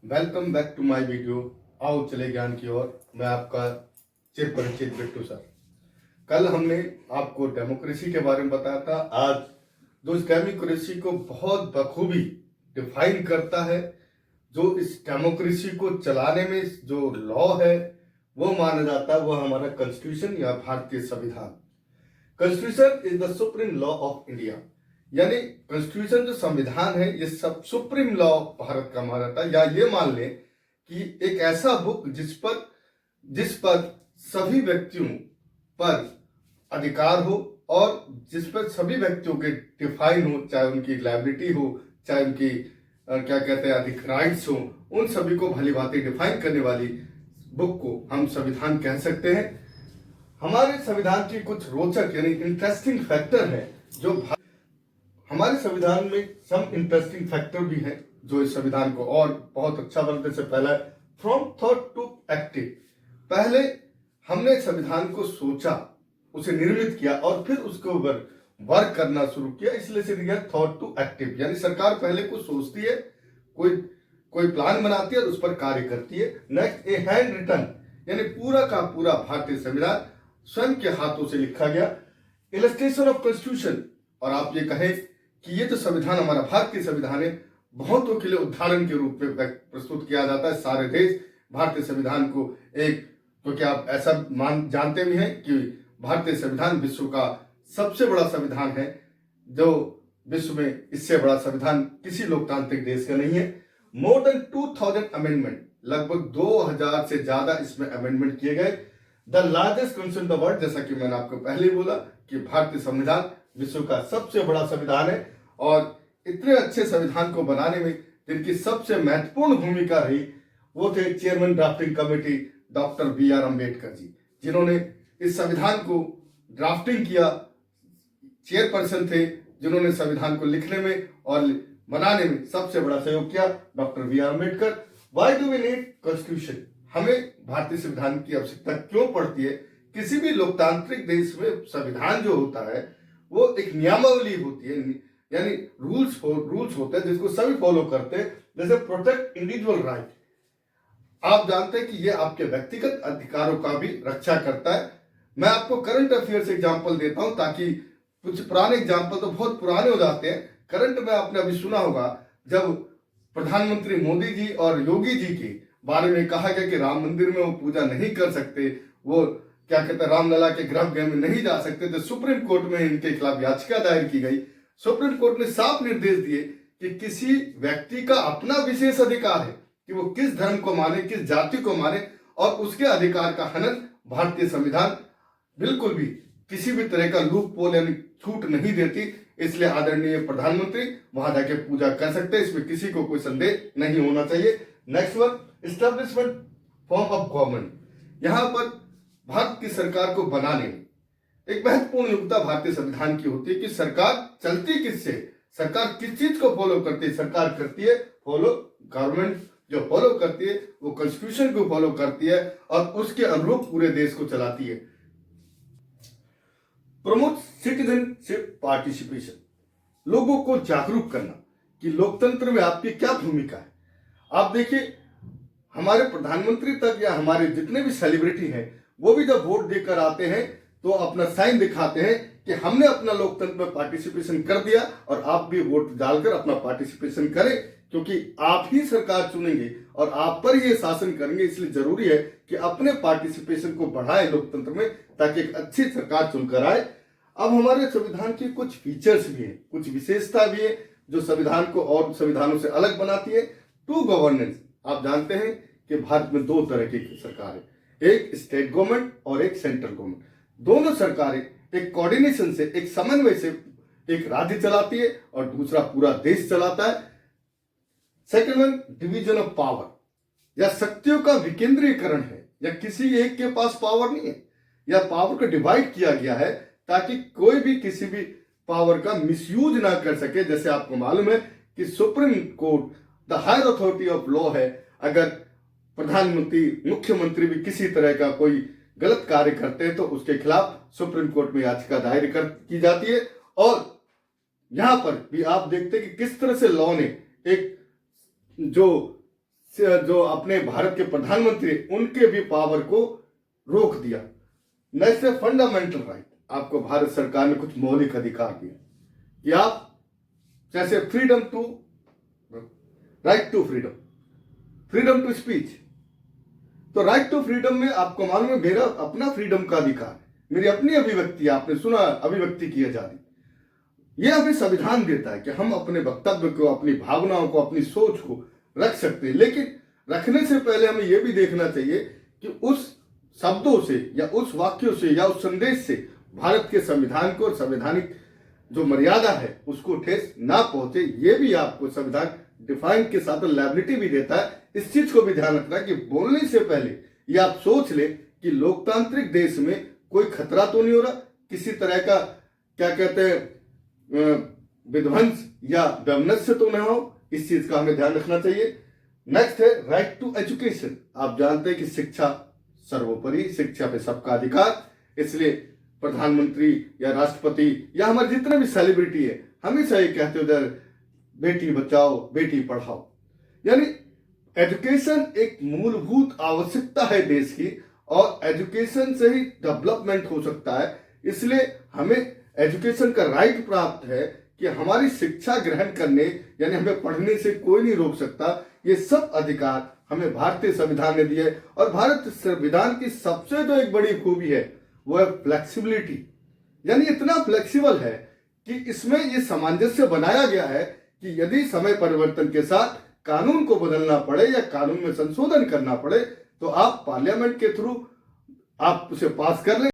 Welcome back to my video. आओ चले ज्ञान की ओर। मैं आपका चिर परिचित बिट्टू सर। कल हमने आपको डेमोक्रेसी के बारे में बताया था। आज जो इस डेमोक्रेसी को बहुत बखूबी डिफाइन करता है, जो इस डेमोक्रेसी को चलाने में जो लॉ है वो माना जाता है, वो हमारा कॉन्स्टिट्यूशन या भारतीय संविधान। Constitution is the supreme law of India, यानी कॉन्स्टिट्यूशन जो संविधान है ये सब सुप्रीम लॉ भारत का माना जाता है। या ये मान लें कि एक ऐसा बुक जिस पर सभी व्यक्तियों पर अधिकार हो और जिस पर सभी व्यक्तियों के डिफाइन हो, चाहे उनकी लाइबिलिटी हो, चाहे उनकी क्या कहते हैं अधिक राइट्स हो, उन सभी को भली भांति डिफाइन करने वाली बुक को हम संविधान कह सकते हैं। हमारे संविधान की कुछ रोचक यानी इंटरेस्टिंग फैक्टर है जो हमारे संविधान में सम इंटरेस्टिंग फैक्टर भी हैं जो इस संविधान को और बहुत अच्छा बनने से पहले फ्रॉम थॉट टू एक्टिव। पहले हमने संविधान को सोचा, उसे निर्मित किया और फिर उसके ऊपर वर्क करना शुरू किया, इसलिए से दिया थॉट टू एक्टिव। यानी सरकार पहले कुछ सोचती है, कोई प्लान बनाती है और उस पर कार्य करती है। नेक्स्ट ए हैंड रिटन, यानी पूरा का पूरा भारतीय संविधान स्वयं के हाथों से लिखा गया। इलस्ट्रेशन ऑफ कॉन्स्टिट्यूशन, और आप ये कहें कि ये जो संविधान हमारा भारतीय संविधान है, बहुतों के लिए उदाहरण के रूप में प्रस्तुत किया जाता है। सारे देश भारतीय संविधान को एक, तो क्या आप ऐसा जानते भी हैं कि भारतीय संविधान विश्व का सबसे बड़ा संविधान है, जो विश्व में इससे बड़ा संविधान किसी लोकतांत्रिक देश का नहीं है। मोर देन 2000 अमेंडमेंट, लगभग 2000 से ज्यादा इसमें अमेंडमेंट किए गए। The largest constitution the world, जैसा कि मैंने आपको पहले ही बोला कि भारतीय संविधान विश्व का सबसे बड़ा संविधान है। और इतने अच्छे संविधान को बनाने में जिनकी सबसे महत्वपूर्ण भूमिका रही वो थे chairman drafting committee doctor B R. Ambedkar ji, जिन्होंने इस संविधान को ड्राफ्टिंग किया। चेयरपर्सन थे जिन्होंने संविधान को लिखने में और बनाने में सबसे बड़ा सहयोग किया, doctor B R. Ambedkar. Why do we need constitution, हमें भारतीय संविधान की आवश्यकता क्यों पड़ती है? किसी भी लोकतांत्रिक देश में संविधान जो होता है वो एक नियमावली होती है, यानी रूल्स होते हैं जिसको सभी फॉलो करते हैं। जैसे प्रोटेक्ट इंडिविजुअल राइट, आप जानते हैं कि ये आपके व्यक्तिगत अधिकारों का भी रक्षा करता है। मैं आपको करंट अफेयर्स एग्जांपल देता हूं, ताकि कुछ पुराने एग्जांपल तो बहुत पुराने हो जाते हैं। करंट में आपने अभी सुना होगा जब प्रधानमंत्री मोदी जी और योगी जी के बारे में कहा गया कि राम मंदिर में वो पूजा नहीं कर सकते, वो क्या कहते हैं रामलला के गर्भगृह में नहीं जा सकते, तो सुप्रीम कोर्ट में इनके खिलाफ याचिका दायर की गई। सुप्रीम कोर्ट ने साफ निर्देश दिए कि किसी व्यक्ति का अपना विशेष अधिकार है कि वो किस धर्म को माने, किस जाति को माने, और उसके अधिकार का हनन भारतीय संविधान बिल्कुल भी किसी भी तरह का लूप पोल यानी छूट नहीं देती। इसलिए आदरणीय प्रधानमंत्री वहां जाके पूजा कर सकते हैं, इसमें किसी को कोई संदेह नहीं होना चाहिए। Next one, establishment form of government. यहां पर भारत की सरकार को बनाने में एक महत्वपूर्ण योग्यता भारतीय संविधान की होती है कि सरकार चलती किससे, सरकार किस चीज को फॉलो करती है। सरकार करती है फॉलो, गवर्नमेंट जो फॉलो करती है वो कॉन्स्टिट्यूशन को फॉलो करती है और उसके अनुरूप पूरे देश को चलाती है। प्रमोट सिटीजनशिप पार्टिसिपेशन, लोगों को जागरूक करना कि लोकतंत्र में आपकी क्या भूमिका है। आप देखिए हमारे प्रधानमंत्री तक या हमारे जितने भी सेलिब्रिटी हैं वो भी जब वोट देकर आते हैं तो अपना साइन दिखाते हैं कि हमने अपना लोकतंत्र में पार्टिसिपेशन कर दिया, और आप भी वोट डालकर अपना पार्टिसिपेशन करें, क्योंकि आप ही सरकार चुनेंगे और आप पर ये शासन करेंगे। इसलिए जरूरी है कि अपने पार्टिसिपेशन को बढ़ाएं लोकतंत्र में, ताकि एक अच्छी सरकार चुनकर आए। अब हमारे संविधान की कुछ फीचर्स भी हैं, कुछ विशेषता भी है जो संविधान को और संविधानों से अलग बनाती है। टू गवर्नेंस, आप जानते हैं कि भारत में दो तरह की सरकार है, एक स्टेट गवर्नमेंट और एक सेंट्रल गवर्नमेंट। दोनों सरकारें एक कोऑर्डिनेशन से, एक समन्वय से एक राज्य चलाती है और दूसरा पूरा देश चलाता है। Second one, division of power, या शक्तियों का विकेंद्रीकरण है, या किसी एक के पास पावर नहीं है, या पावर को डिवाइड किया गया है ताकि कोई भी किसी भी पावर का मिसयूज ना कर सके। जैसे आपको मालूम है कि supreme court the higher authority of law है। अगर प्रधानमंत्री, मुख्यमंत्री भी किसी तरह का कोई गलत कार्य करते हैं तो उसके खिलाफ सुप्रीम कोर्ट में याचिका दायर की जाती है। और यहां पर भी आप देखते हैं कि किस तरह से लॉ ने एक जो जो अपने भारत के प्रधानमंत्री, उनके भी पावर को रोक दिया। नेक्स्ट है फंडामेंटल राइट। आपको भारत सरकार ने कुछ मौलिक अधिकार दिए कि आप जैसे freedom to right to freedom, freedom to speech. तो राइट टू फ्रीडम में आपको मालूम है मेरा अपना फ्रीडम का अधिकार है, मेरी अपनी अभिव्यक्ति, आपने सुना अभिव्यक्ति की आजादी, यह हमें संविधान देता है कि हम अपने वक्तव्य को, अपनी भावनाओं को, अपनी सोच को रख सकते हैं। लेकिन रखने से पहले हमें यह भी देखना चाहिए कि उस शब्दों से या उस वाक्यों से या उस संदेश से भारत के संविधान को और संवैधानिक जो मर्यादा है उसको ठेस ना पहुंचे। ये भी आपको संविधान डिफाइन के साथ लायबिलिटी भी देता है। इस चीज को भी ध्यान रखना कि बोलने से पहले ये आप सोच ले कि लोकतांत्रिक देश में कोई खतरा तो नहीं हो रहा, किसी तरह का क्या कहते हैं विध्वंस या वैमनस्य तो ना हो, इस चीज का हमें ध्यान रखना चाहिए। नेक्स्ट है राइट टू एजुकेशन। आप जानते हैं कि शिक्षा सर्वोपरि, शिक्षा पे सबका अधिकार, इसलिए प्रधानमंत्री या राष्ट्रपति या हमारे जितने भी सेलिब्रिटी है हमेशा ये कहते हो बेटी बचाओ बेटी पढ़ाओ। यानी एजुकेशन एक मूलभूत आवश्यकता है देश की, और एजुकेशन से ही डेवलपमेंट हो सकता है। इसलिए हमें एजुकेशन का राइट प्राप्त है कि हमारी शिक्षा ग्रहण करने, यानी हमें पढ़ने से कोई नहीं रोक सकता। ये सब अधिकार हमें भारतीय संविधान ने दिए। और भारत संविधान की सबसे जो एक बड़ी खूबी है वो है फ्लेक्सिबिलिटी, यानी इतना फ्लेक्सिबल है कि इसमें ये सामंजस्य बनाया गया है कि यदि समय परिवर्तन के साथ कानून को बदलना पड़े या कानून में संशोधन करना पड़े तो आप पार्लियामेंट के थ्रू आप उसे पास कर लें।